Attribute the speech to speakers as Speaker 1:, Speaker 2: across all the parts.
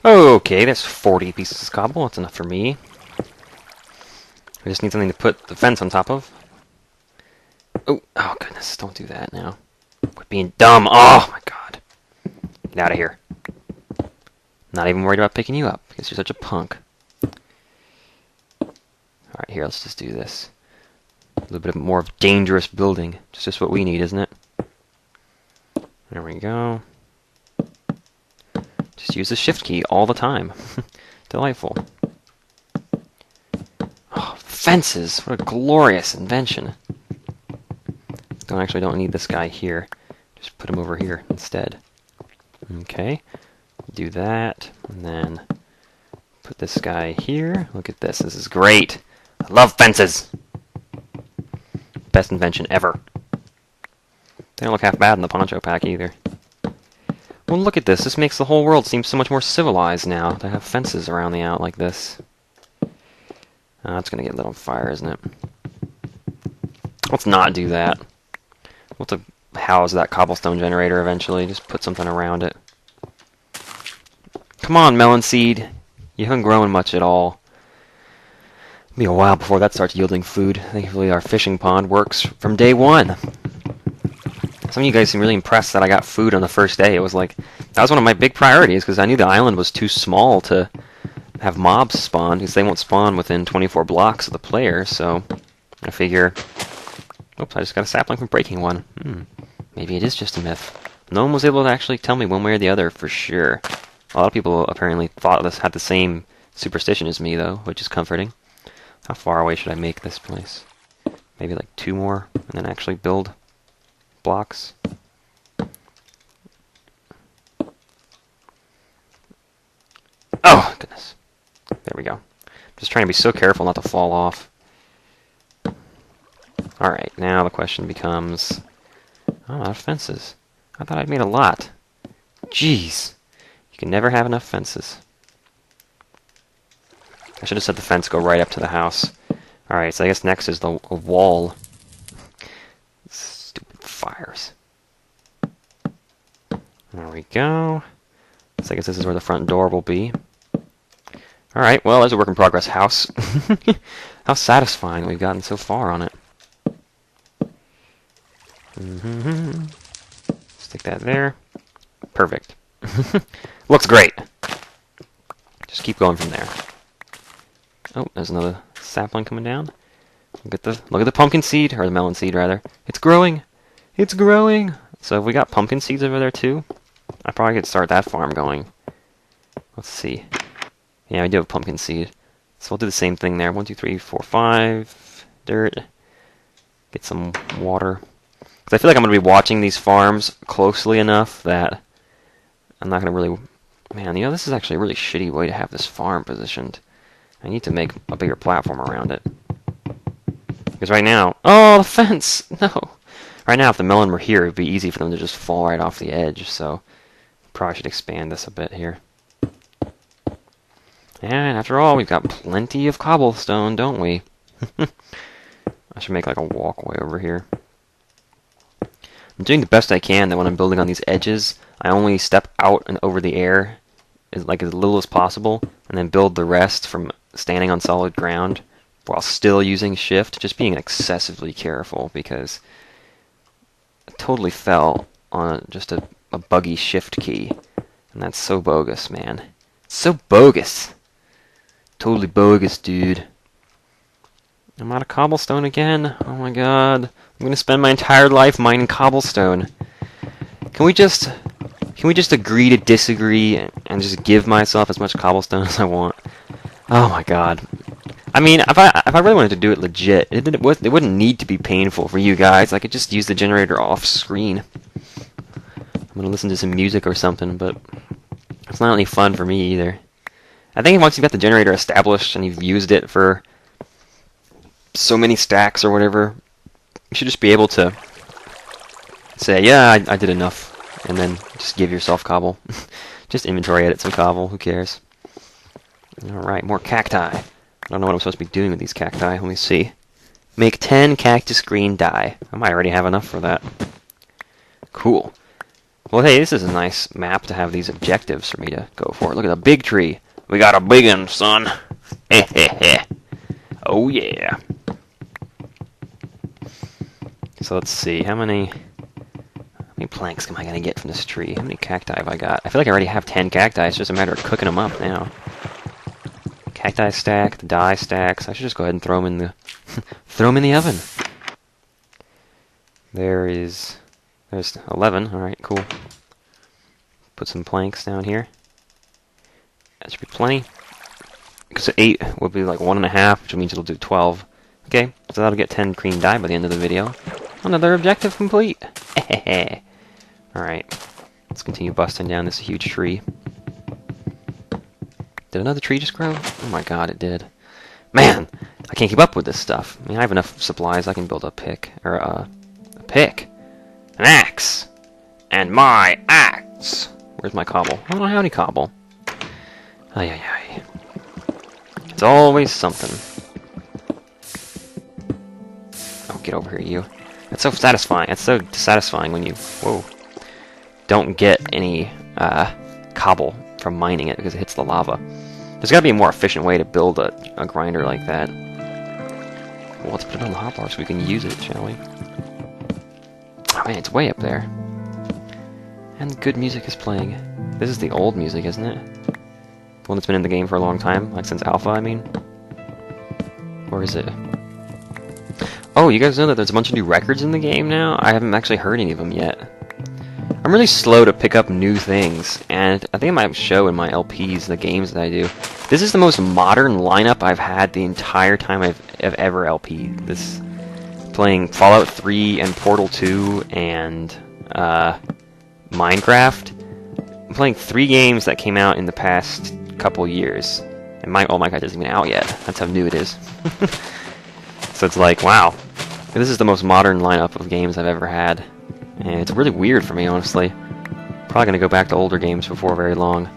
Speaker 1: Okay, that's 40 pieces of cobble. That's enough for me. I just need something to put the fence on top of. Oh goodness, don't do that now. Quit being dumb. Oh my god. Get out of here. Not even worried about picking you up, because you're such a punk. Alright, here, let's just do this. A little bit more of dangerous building. It's just what we need, isn't it? There we go. Just use the shift key all the time. Delightful. Oh, fences! What a glorious invention. Don't need this guy here. Just put him over here instead. Okay. Do that. And then put this guy here. Look at this. This is great. I love fences! Best invention ever. They don't look half bad in the poncho pack either. Well, look at this. This makes the whole world seem so much more civilized now to have fences around the out like this. It's going to get lit on fire, isn't it? Let's not do that. We'll have to house that cobblestone generator eventually. Just put something around it. Come on, melon seed. You haven't grown much at all. It'll be a while before that starts yielding food. Thankfully, our fishing pond works from day one. Some of you guys seem really impressed that I got food on the first day. It was like, that was one of my big priorities, because I knew the island was too small to have mobs spawn, because they won't spawn within 24 blocks of the player, so I figure, oops, I just got a sapling from breaking one. Maybe it is just a myth. No one was able to actually tell me one way or the other for sure. A lot of people apparently thought this had the same superstition as me, though, which is comforting. How far away should I make this place? Maybe like 2 more, and then actually build blocks. Oh, goodness. There we go. Just trying to be so careful not to fall off. Alright, now the question becomes... Oh, not fences. I thought I'd made a lot. Jeez. You can never have enough fences. I should have said the fence go right up to the house. Alright, so I guess next is the wall. Stupid fires. There we go. So I guess this is where the front door will be. Alright, well, there's a work-in-progress house. How satisfying we've gotten so far on it. Stick that there. Perfect. Looks great. Just keep going from there. Oh, there's another sapling coming down. Look at the pumpkin seed, or the melon seed rather. It's growing. It's growing. So if we got pumpkin seeds over there too, I probably could start that farm going. Let's see. Yeah, I do have pumpkin seed. So we'll do the same thing there. 1, 2, 3, 4, 5. Dirt. Get some water. Because I feel like I'm going to be watching these farms closely enough that I'm not going to really... Man, you know, this is actually a really shitty way to have this farm positioned. I need to make a bigger platform around it. Because right now... Oh, the fence! No! Right now, if the melon were here, it would be easy for them to just fall right off the edge, so... Probably should expand this a bit here. And after all, we've got plenty of cobblestone, don't we? I should make like a walkway over here. I'm doing the best I can that when I'm building on these edges, I only step out and over the air as little as possible, and then build the rest from standing on solid ground while still using shift, just being excessively careful because I totally fell on just a buggy shift key, and that's so bogus, man. So bogus. Totally bogus, dude. I'm out of cobblestone again. Oh my god. I'm gonna spend my entire life mining cobblestone. Can we just agree to disagree and just give myself as much cobblestone as I want? Oh my god. I mean, if I really wanted to do it legit, it wouldn't need to be painful for you guys. I could just use the generator off screen. I'm gonna listen to some music or something, but it's not any fun for me either. I think once you've got the generator established and you've used it for so many stacks or whatever, you should just be able to say, yeah, I did enough, and then just give yourself cobble. Just inventory edit some cobble, who cares? Alright, more cacti. I don't know what I'm supposed to be doing with these cacti. Let me see. Make 10 cactus green dye. I might already have enough for that. Cool. Well, hey, this is a nice map to have these objectives for me to go for. Look at the big tree. We got a big one, son. Oh, yeah. So let's see. How many planks am I going to get from this tree? How many cacti have I got? I feel like I already have 10 cacti. It's just a matter of cooking them up now. Cacti stack, the dye stacks. I should just go ahead and throw them in the throw them in the oven. There's 11. All right, cool. Put some planks down here. That should be plenty. Because 8 will be like 1.5, which means it'll do 12. Okay, so that'll get 10 green dye by the end of the video. Another objective complete. Alright, let's continue busting down this huge tree. Did another tree just grow? Oh my god, it did. Man, I can't keep up with this stuff. I mean, I have enough supplies. I can build a pick. Or, a pick. An axe. And my axe. Where's my cobble? I don't have any cobble. Ay, ay, ay. It's always something. Oh, get over here, you. It's so satisfying. It's so dissatisfying when you, don't get any cobble from mining it because it hits the lava. There's got to be a more efficient way to build a grinder like that. Well, let's put it on the hotbar so we can use it, shall we? Oh man, it's way up there. And good music is playing. This is the old music, isn't it? The one that's been in the game for a long time, like since Alpha, I mean. Or is it? Oh, you guys know that there's a bunch of new records in the game now? I haven't actually heard any of them yet. I'm really slow to pick up new things, and I think it might show in my LPs, the games that I do. This is the most modern lineup I've had the entire time I've ever LP'd. This, playing Fallout 3 and Portal 2 and Minecraft. I'm playing 3 games that came out in the past couple years. And Minecraft isn't even out yet. That's how new it is. So it's like, wow. This is the most modern lineup of games I've ever had. And it's really weird for me, honestly. Probably gonna go back to older games before very long.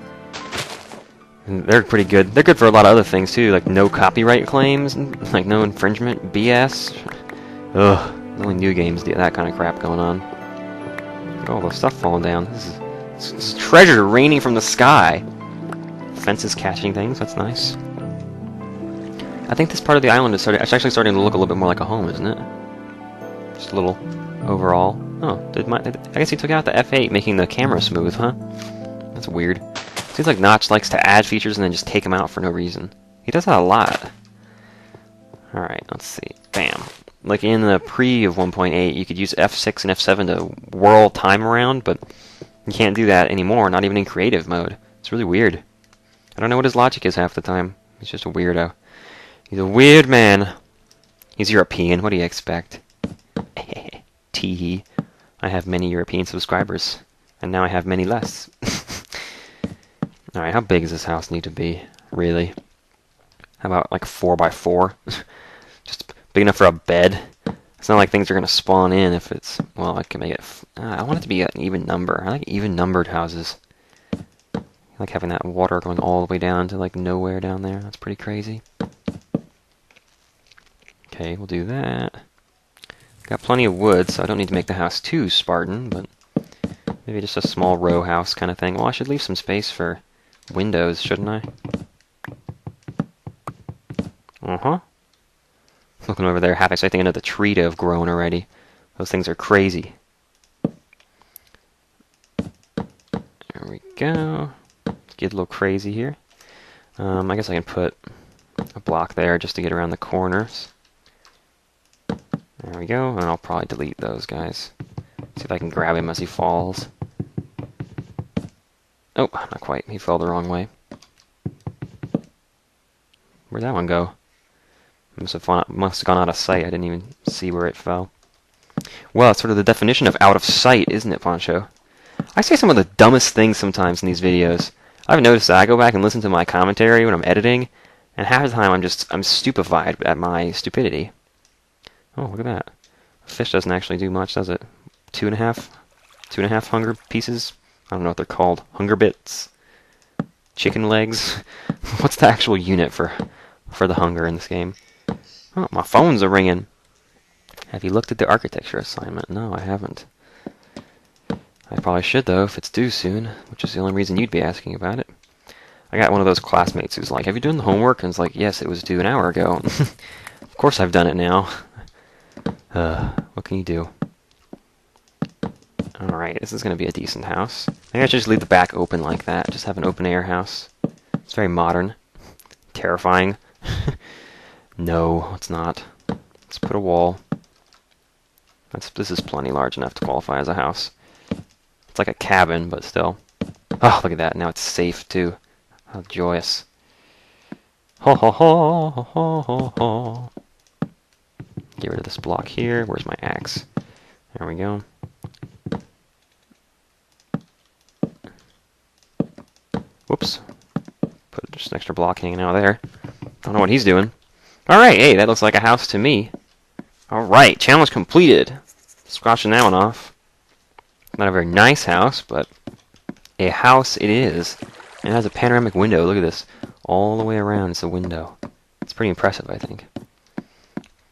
Speaker 1: And they're pretty good. They're good for a lot of other things too, like no copyright claims, like no infringement BS. Ugh, only new games do that kind of crap going on. Look at all the stuff falling down. This is treasure raining from the sky. Fences catching things. That's nice. I think this part of the island is actually starting to look a little bit more like a home, isn't it? Just a little overall. Oh, I guess he took out the F8, making the camera smooth, huh? That's weird. Seems like Notch likes to add features and then just take them out for no reason. He does that a lot. Alright, let's see. Bam. Like in the pre of 1.8, you could use F6 and F7 to whirl time around, but you can't do that anymore, not even in creative mode. It's really weird. I don't know what his logic is half the time. He's just a weirdo. He's a weird man. He's European. What do you expect? Teehee. I have many European subscribers, and now I have many less. Alright, how big does this house need to be, really? How about like 4x4? Just big enough for a bed? It's not like things are going to spawn in if it's... Well, I can make it... I want it to be an even number. I like even-numbered houses. I like having that water going all the way down to like nowhere down there. That's pretty crazy. Okay, we'll do that. Got plenty of wood, so I don't need to make the house too Spartan, but maybe just a small row house kind of thing. Well, I should leave some space for windows, shouldn't I? Uh-huh. Looking over there, happy expecting another tree to have grown already. Those things are crazy. There we go. Let's get a little crazy here. I guess I can put a block there just to get around the corners. There we go, and I'll probably delete those guys. See if I can grab him as he falls. Oh, not quite. He fell the wrong way. Where'd that one go? Must have gone out of sight. I didn't even see where it fell. Well, it's sort of the definition of out of sight, isn't it, Poncho? I say some of the dumbest things sometimes in these videos. I've noticed that I go back and listen to my commentary when I'm editing, and half the time I'm stupefied at my stupidity. Oh, look at that. A fish doesn't actually do much, does it? 2.5 hunger pieces? I don't know what they're called. Hunger bits? Chicken legs? What's the actual unit for the hunger in this game? Oh, my phone's a ringing. Have you looked at the architecture assignment? No, I haven't. I probably should, though, if it's due soon, which is the only reason you'd be asking about it. I got one of those classmates who's like, have you done the homework? And it's like, yes, it was due an hour ago. Of course I've done it now. What can you do? Alright, this is going to be a decent house. Maybe I should just leave the back open like that. Just have an open-air house. It's very modern. Terrifying. No, it's not. Let's put a wall. This is plenty large enough to qualify as a house. It's like a cabin, but still. Oh, look at that. Now it's safe, too. How joyous. Ho ho ho ho ho ho ho. Get rid of this block here. Where's my axe? There we go. Whoops. Put just an extra block hanging out there. Don't know what he's doing. Alright, hey, that looks like a house to me. Alright, challenge completed. Scratching that one off. Not a very nice house, but a house it is. And it has a panoramic window. Look at this. All the way around it's a window. It's pretty impressive, I think.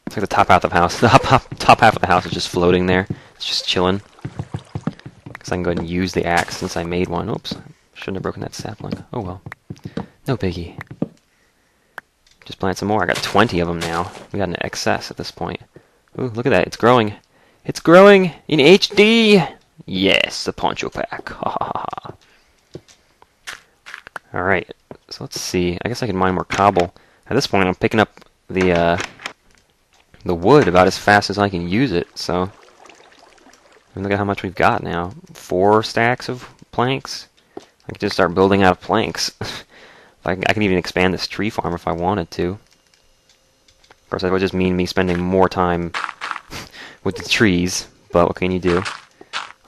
Speaker 1: It's like the top half of the house. The top half of the house is just floating there. It's just chilling. Because I can go ahead and use the axe since I made one. Oops. Shouldn't have broken that sapling. Oh well. No biggie. Just plant some more. I got 20 of them now. We got an excess at this point. Ooh, look at that. It's growing. It's growing in HD! Yes, the poncho pack. Ha ha ha. Alright, so let's see. I guess I can mine more cobble. At this point, I'm picking up the wood about as fast as I can use it, so... look at how much we've got now. 4 stacks of planks. I could just start building out of planks. I can even expand this tree farm if I wanted to. Of course, that would just mean me spending more time with the trees, but what can you do?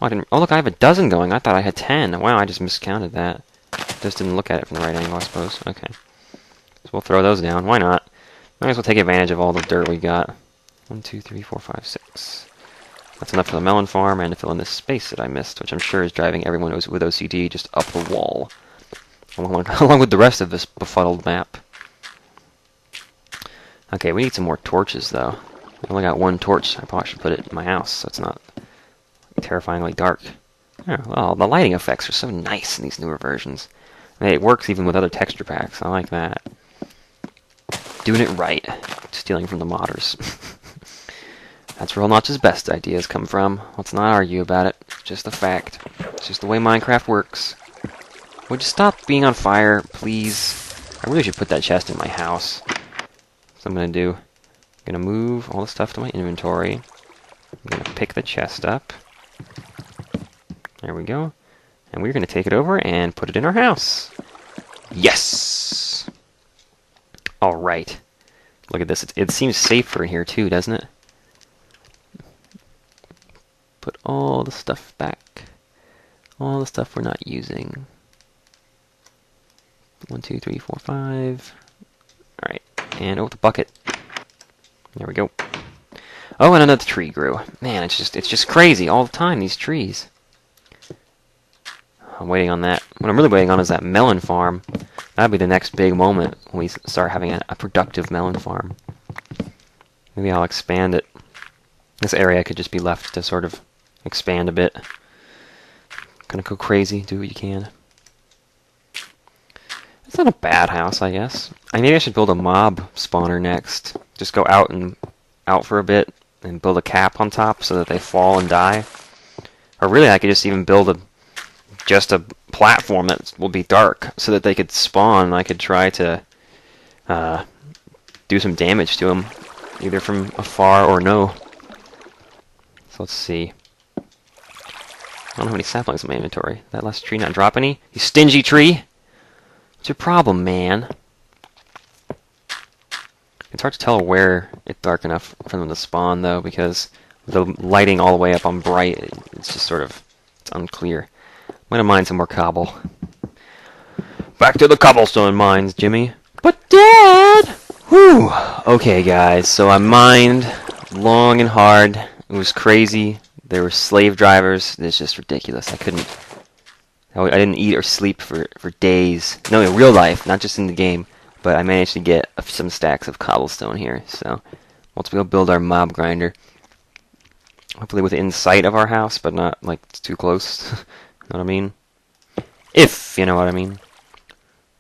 Speaker 1: Oh, look, I have a dozen going. I thought I had 10. Wow, I just miscounted that. Just didn't look at it from the right angle, I suppose. Okay. So we'll throw those down. Why not? Might as well take advantage of all the dirt we got. 1, 2, 3, 4, 5, 6. That's enough for the melon farm and to fill in this space that I missed, which I'm sure is driving everyone with OCD just up the wall. Along with the rest of this befuddled map. Okay, we need some more torches, though. I only got 1 torch. I probably should put it in my house so it's not terrifyingly dark. Oh, well, the lighting effects are so nice in these newer versions. Hey, it works even with other texture packs. I like that. Doing it right. Stealing from the modders. That's where Notch's best ideas come from. Let's not argue about it. It's just a fact. It's just the way Minecraft works. Would you stop being on fire, please? I really should put that chest in my house. That's what I'm going to do. I'm going to move all the stuff to my inventory. I'm going to pick the chest up. There we go. And we're going to take it over and put it in our house. Yes! Alright. Look at this. It seems safer in here too, doesn't it? Put all the stuff back. All the stuff we're not using. 1, 2, 3, 4, 5. Alright. And the bucket. There we go. Oh, and another tree grew. Man, it's just crazy all the time, these trees. I'm waiting on that. What I'm really waiting on is that melon farm. That'll be the next big moment when we start having a productive melon farm. Maybe I'll expand it. This area could just be left to sort of expand a bit. Gonna go crazy, do what you can. It's not a bad house, I guess. Maybe I should build a mob spawner next. Just go out for a bit and build a cap on top so that they fall and die. Or really, I could just even build just a platform that will be dark so that they could spawn and I could try to do some damage to them, either from afar or no. So let's see. I don't have any saplings in my inventory. That last tree not drop any? You stingy tree! What's your problem, man? It's hard to tell where it's dark enough for them to spawn, though, because the lighting all the way up on bright, it's just sort of, it's unclear. I'm gonna mine some more cobble. Back to the cobblestone mines, Jimmy. But Dad! Whew! Okay, guys, so I mined long and hard. It was crazy. There were slave drivers. It's just ridiculous. I didn't eat or sleep for days. No, in real life, not just in the game. But I managed to get some stacks of cobblestone here. So once we go build our mob grinder, Hopefully within sight of our house, but not like too close. Know what I mean? If you know what I mean.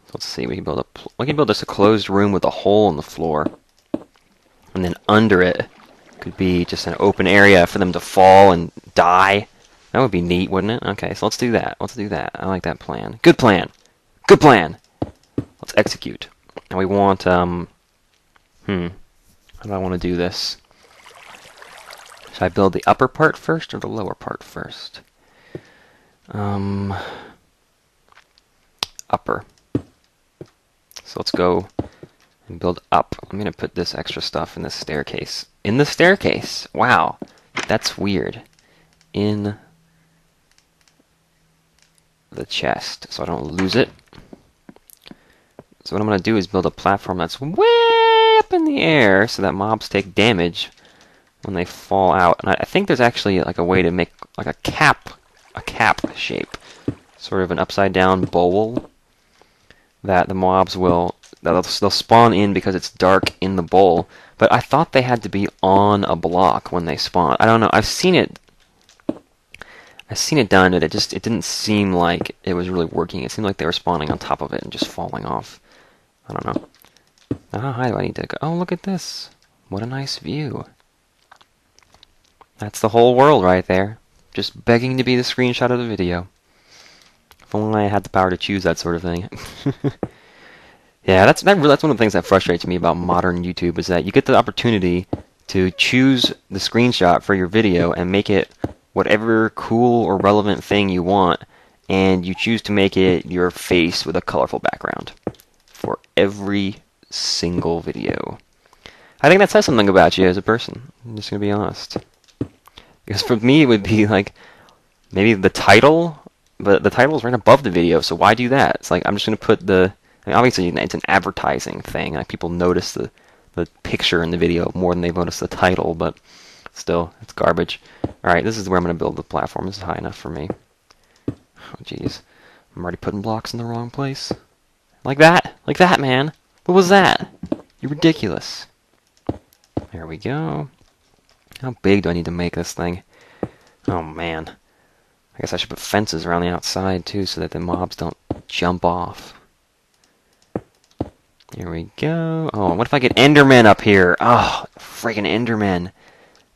Speaker 1: So let's see. We can build just a closed room with a hole in the floor, and then under it could be just an open area for them to fall and die. That would be neat, wouldn't it? Okay, so let's do that. Let's do that. I like that plan. Good plan. Good plan. Let's execute. And we want how do I want to do this? Should I build the upper part first or the lower part first? Upper. So let's go and build up. I'm going to put this extra stuff in the staircase. In the staircase! Wow. That's weird. In the chest, so I don't lose it. So what I'm going to do is build a platform that's way up in the air so that mobs take damage when they fall out. And I think there's actually like a way to make like a cap shape. Sort of an upside down bowl that the mobs they'll spawn in because it's dark in the bowl. But I thought they had to be on a block when they spawn. I don't know. I've seen it done, and it didn't seem like it was really working. It seemed like they were spawning on top of it and just falling off. I don't know. Now how high do I need to go? Oh, look at this. What a nice view. That's the whole world right there. Just begging to be the screenshot of the video. If only I had the power to choose that sort of thing. Yeah, that's one of the things that frustrates me about modern YouTube, is that you get the opportunity to choose the screenshot for your video and make it whatever cool or relevant thing you want, and you choose to make it your face with a colorful background for every single video. I think that says something about you as a person. I'm just going to be honest. Because for me, it would be like, maybe the title, but the title is right above the video, so why do that? It's like, I'm just going to put obviously it's an advertising thing, like people notice the picture in the video more than they notice the title, but still, it's garbage. Alright, this is where I'm going to build the platform. This is high enough for me. Oh, jeez. I'm already putting blocks in the wrong place. Like that! Like that, man! What was that? You're ridiculous. There we go. How big do I need to make this thing? Oh, man. I guess I should put fences around the outside, too, so that the mobs don't jump off. Here we go. Oh, what if I get Endermen up here? Oh, freaking Endermen.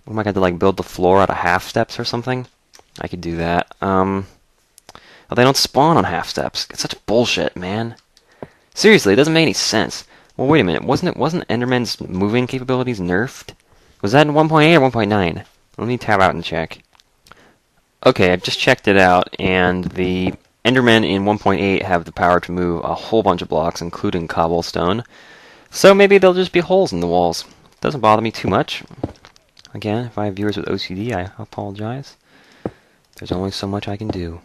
Speaker 1: What am I going to like build the floor out of half steps or something? I could do that. Oh, they don't spawn on half steps. It's such bullshit, man. Seriously, it doesn't make any sense. Well, wait a minute. Wasn't Enderman's moving capabilities nerfed? Was that in 1.8 or 1.9? Let me tab out and check. Okay, I've just checked it out, and the Endermen in 1.8 have the power to move a whole bunch of blocks, including cobblestone. So maybe there'll just be holes in the walls. Doesn't bother me too much. Again, if I have viewers with OCD, I apologize. There's only so much I can do.